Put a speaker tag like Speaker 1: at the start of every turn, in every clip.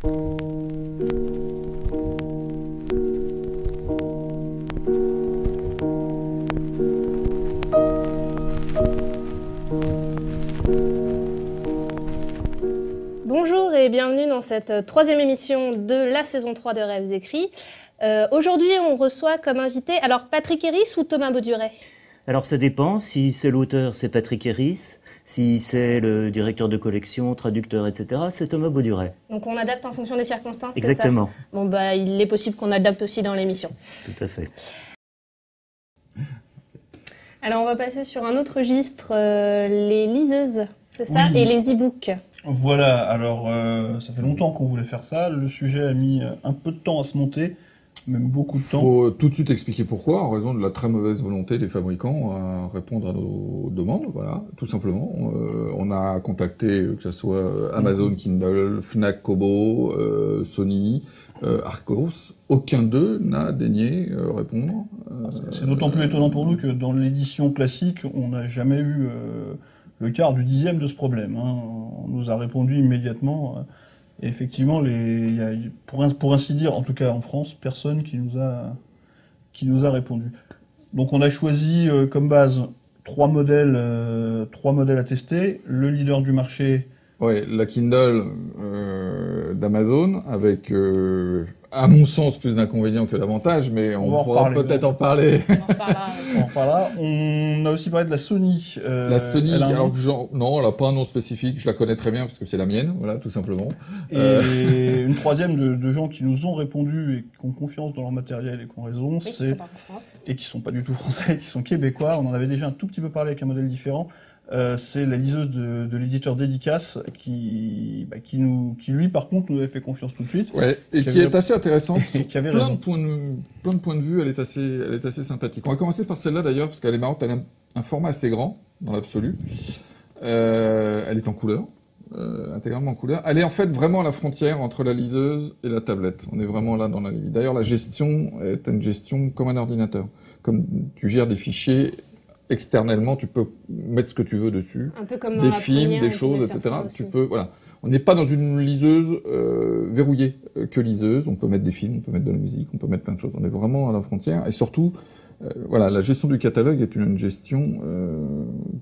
Speaker 1: Bonjour et bienvenue dans cette troisième émission de la saison 3 de Rêves écrits. Aujourd'hui, on reçoit comme invité Patrick Héris ou Thomas Bauduret.
Speaker 2: Alors ça dépend, si c'est l'auteur, c'est Patrick Héris, si c'est le directeur de collection, traducteur, etc., c'est Thomas Bauduret.
Speaker 1: Donc on adapte en fonction des circonstances,
Speaker 2: exactement.
Speaker 1: C'est ça? Bon bah il est possible qu'on adapte aussi dans l'émission.
Speaker 2: Tout à fait.
Speaker 1: Alors on va passer sur un autre registre, les liseuses, c'est ça,
Speaker 3: Oui.
Speaker 1: et les e-books.
Speaker 3: Voilà, alors ça fait longtemps qu'on voulait faire ça, le sujet a mis un peu de temps à se monter, même beaucoup de temps.
Speaker 4: Faut tout de suite expliquer pourquoi, en raison de la très mauvaise volonté des fabricants à répondre à nos demandes, voilà, tout simplement. On a contacté, que ce soit Amazon Kindle, Fnac Kobo, Sony, Archos, aucun d'eux n'a daigné répondre.
Speaker 3: C'est d'autant plus étonnant pour nous que dans l'édition classique, on n'a jamais eu le quart du dixième de ce problème. On nous a répondu immédiatement. Et effectivement, il y a, pour ainsi dire, en tout cas en France, personne qui nous a répondu. Donc on a choisi comme base trois modèles à tester. Le leader du marché.
Speaker 4: Ouais, la Kindle d'Amazon, avec, à mon sens, plus d'inconvénients que d'avantages, mais on pourra peut-être en parler.
Speaker 3: On en reparlera. On a aussi parlé de la Sony.
Speaker 4: La Sony, alors que non, elle n'a pas un nom spécifique, je la connais très bien parce que c'est la mienne, voilà, tout simplement.
Speaker 3: Et une troisième de gens qui nous ont répondu et qui ont confiance dans leur matériel et qui ont raison, c'est et qui sont pas du tout français, qui sont québécois. On en avait déjà un tout petit peu parlé avec un modèle différent. C'est la liseuse de l'éditeur Dédicace qui lui par contre nous avait fait confiance tout de suite.
Speaker 4: Ouais, et qui est assez intéressante.
Speaker 3: Qui avait
Speaker 4: plein
Speaker 3: raison.
Speaker 4: De points de vue, elle est assez sympathique. On va commencer par celle-là d'ailleurs parce qu'elle est marrante. Elle a un format assez grand dans l'absolu. Elle est en couleur, intégralement en couleur. Elle est en fait vraiment à la frontière entre la liseuse et la tablette. On est vraiment là dans la limite. D'ailleurs, la gestion est une gestion comme un ordinateur. Comme tu gères des fichiers externellement, tu peux mettre ce que tu veux dessus,
Speaker 1: Un peu comme dans
Speaker 4: des films, des choses, etc. Tu peux, voilà. On n'est pas dans une liseuse verrouillée que liseuse. On peut mettre des films, on peut mettre de la musique, on peut mettre plein de choses. On est vraiment à la frontière. Et surtout, voilà, la gestion du catalogue est une gestion.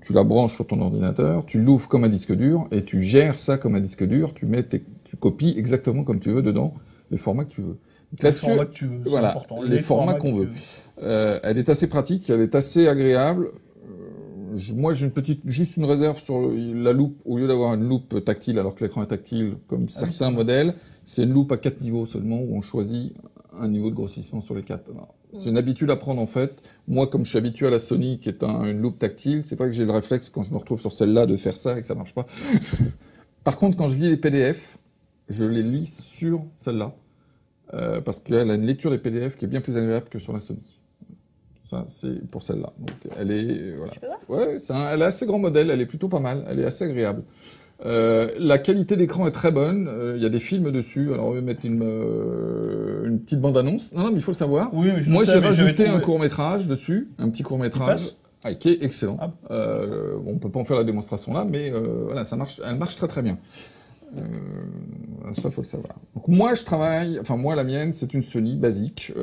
Speaker 4: Tu la branches sur ton ordinateur, tu l'ouvres comme un disque dur et tu gères ça comme un disque dur. Tu copies exactement comme tu veux dedans les formats que tu veux.
Speaker 3: Les formats que tu veux, c'est important.
Speaker 4: Les formats qu'on veut. Elle est assez pratique, elle est assez agréable. Moi, j'ai juste une réserve sur la loupe. Au lieu d'avoir une loupe tactile, alors que l'écran est tactile, comme certains modèles, c'est une loupe à 4 niveaux seulement, où on choisit un niveau de grossissement sur les 4. C'est une habitude à prendre, en fait. Moi, comme je suis habitué à la Sony, qui est une loupe tactile, c'est vrai que j'ai le réflexe, quand je me retrouve sur celle-là, de faire ça et que ça marche pas. Par contre, quand je lis les PDF, je les lis sur celle-là. Parce qu'elle a une lecture des PDF qui est bien plus agréable que sur la Sony. Ça, c'est pour celle-là. Donc, elle est, voilà. Ouais, elle a assez grand modèle, elle est plutôt pas mal, elle est assez agréable. La qualité d'écran est très bonne, il y a des films dessus, alors on va mettre une petite bande-annonce. Non, mais il faut le savoir.
Speaker 3: Oui,
Speaker 4: moi, j'ai rajouté un court-métrage dessus, un petit court-métrage. Qui est excellent. On peut pas en faire la démonstration là, mais voilà, elle marche très très bien. Ça, faut le savoir. Donc moi, la mienne, c'est une Sony basique,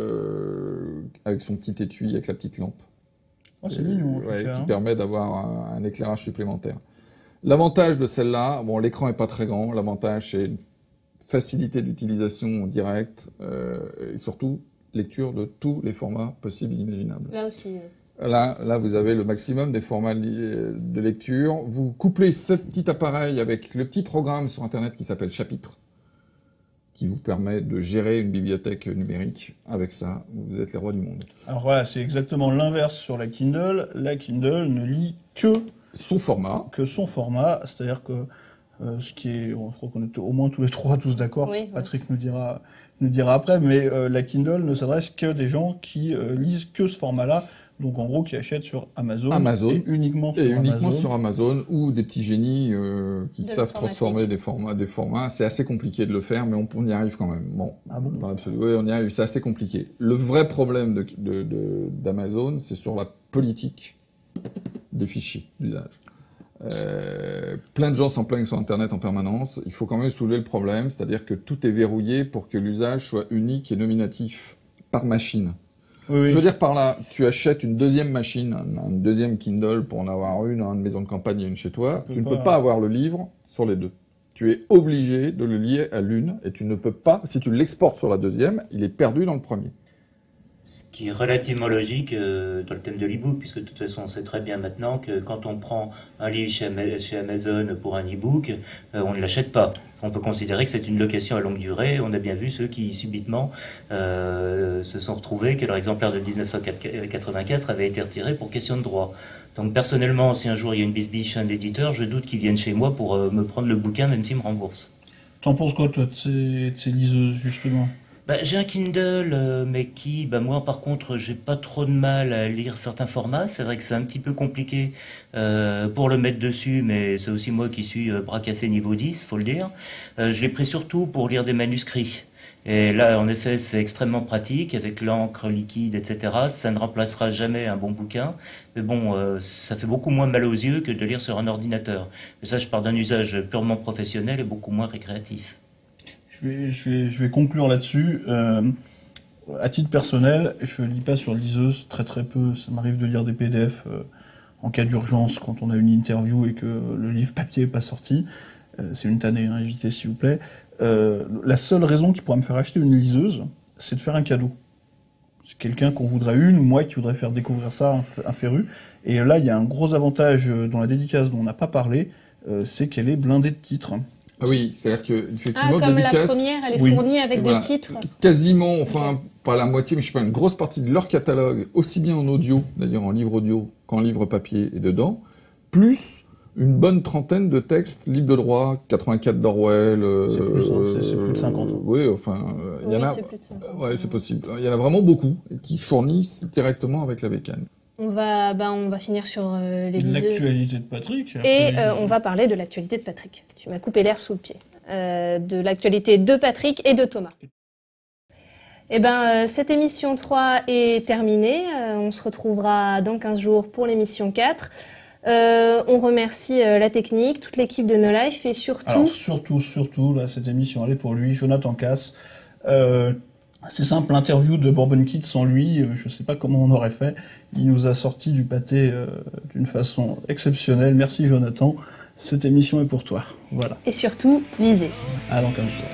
Speaker 4: avec son petit étui, avec la petite lampe.
Speaker 3: Oh, c'est mignon,
Speaker 4: qui permet d'avoir un éclairage supplémentaire. L'avantage de celle-là, bon, l'écran est pas très grand, l'avantage c'est une facilité d'utilisation en direct, et surtout, lecture de tous les formats possibles et imaginables.
Speaker 1: Là aussi.
Speaker 4: Là, vous avez le maximum des formats de lecture. Vous couplez ce petit appareil avec le petit programme sur Internet qui s'appelle Chapitre, qui vous permet de gérer une bibliothèque numérique. Avec ça, vous êtes les rois du monde.
Speaker 3: Alors voilà, c'est exactement l'inverse sur la Kindle. La Kindle ne lit que
Speaker 4: son format.
Speaker 3: C'est-à-dire que ce qui est, je crois qu'on est au moins tous les trois tous d'accord. Oui, Patrick nous dira après, mais la Kindle ne s'adresse que des gens qui lisent que ce format-là. Donc en gros, qui achètent sur Amazon et uniquement
Speaker 4: sur Amazon, ou des petits génies qui savent transformer des formats. C'est assez compliqué de le faire, mais on y arrive quand même. Bon, dans l'absolu, oui, on y arrive. C'est assez compliqué. Le vrai problème d'Amazon, c'est sur la politique des fichiers d'usage. Plein de gens s'en plaignent sur Internet en permanence. Il faut quand même soulever le problème, c'est-à-dire que tout est verrouillé pour que l'usage soit unique et nominatif par machine.
Speaker 3: Oui.
Speaker 4: Je veux dire par là, tu achètes une deuxième machine, une deuxième Kindle pour en avoir une maison de campagne et une chez toi. Tu ne peux pas avoir le livre sur les deux. Tu es obligé de le lier à l'une et tu ne peux pas, si tu l'exportes sur la deuxième, il est perdu dans le premier.
Speaker 2: Ce qui est relativement logique dans le thème de l'e-book, puisque de toute façon on sait très bien maintenant que quand on prend un livre chez Amazon pour un e-book, on ne l'achète pas. On peut considérer que c'est une location à longue durée. On a bien vu ceux qui subitement se sont retrouvés que leur exemplaire de 1984 avait été retiré pour question de droit. Donc personnellement, si un jour il y a une bisbiche chez un éditeur, je doute qu'ils viennent chez moi pour me prendre le bouquin même s'ils me remboursent.
Speaker 3: T'en penses quoi toi de ces liseuses justement?
Speaker 2: J'ai un Kindle, mais qui, moi par contre, j'ai pas trop de mal à lire certains formats. C'est vrai que c'est un petit peu compliqué pour le mettre dessus, mais c'est aussi moi qui suis bras cassé niveau 10, faut le dire. Je l'ai pris surtout pour lire des manuscrits. Et là, en effet, c'est extrêmement pratique, avec l'encre liquide, etc. Ça ne remplacera jamais un bon bouquin. Mais bon, ça fait beaucoup moins mal aux yeux que de lire sur un ordinateur. Mais ça, je pars d'un usage purement professionnel et beaucoup moins récréatif.
Speaker 3: Je vais conclure là-dessus. À titre personnel, je lis pas sur liseuse, très très peu. Ça m'arrive de lire des PDF en cas d'urgence quand on a une interview et que le livre papier n'est pas sorti. C'est une tannée, hein, évitez s'il vous plaît. La seule raison qui pourrait me faire acheter une liseuse, c'est de faire un cadeau. C'est quelqu'un qu'on voudrait une, ou moi qui voudrais faire découvrir ça à un féru. Et là, il y a un gros avantage dans la dédicace dont on n'a pas parlé, c'est qu'elle est blindée de titres.
Speaker 4: Ah oui, c'est-à-dire que effectivement,
Speaker 1: comme
Speaker 4: dédicace,
Speaker 1: la première, elle est fournie avec des titres.
Speaker 4: Quasiment, enfin, pas la moitié, mais je sais pas, une grosse partie de leur catalogue, aussi bien en audio, d'ailleurs en livre audio qu'en livre papier est dedans, plus une bonne trentaine de textes libres de droit, 84 d'Orwell.
Speaker 3: C'est plus de 50.
Speaker 4: Oui, enfin, il y en a.
Speaker 1: C'est plus de 50.
Speaker 4: Ouais, c'est possible. Il y en a vraiment beaucoup qui fournissent directement avec la bécane.
Speaker 1: On va finir sur les liseuses.
Speaker 3: L'actualité de Patrick.
Speaker 1: Et on va parler de l'actualité de Patrick. Tu m'as coupé l'herbe sous le pied. De l'actualité de Patrick et de Thomas. Cette émission 3 est terminée. On se retrouvera dans 15 jours pour l'émission 4. On remercie la technique, toute l'équipe de No Life et surtout...
Speaker 3: Alors surtout, là, cette émission, elle est pour lui, Jonathan Casse. C'est simple, l'interview de Bourbon Kid sans lui, je sais pas comment on aurait fait. Il nous a sorti du pâté d'une façon exceptionnelle. Merci Jonathan, cette émission est pour toi. Voilà.
Speaker 1: Et surtout, lisez.
Speaker 3: À dans 15 jours.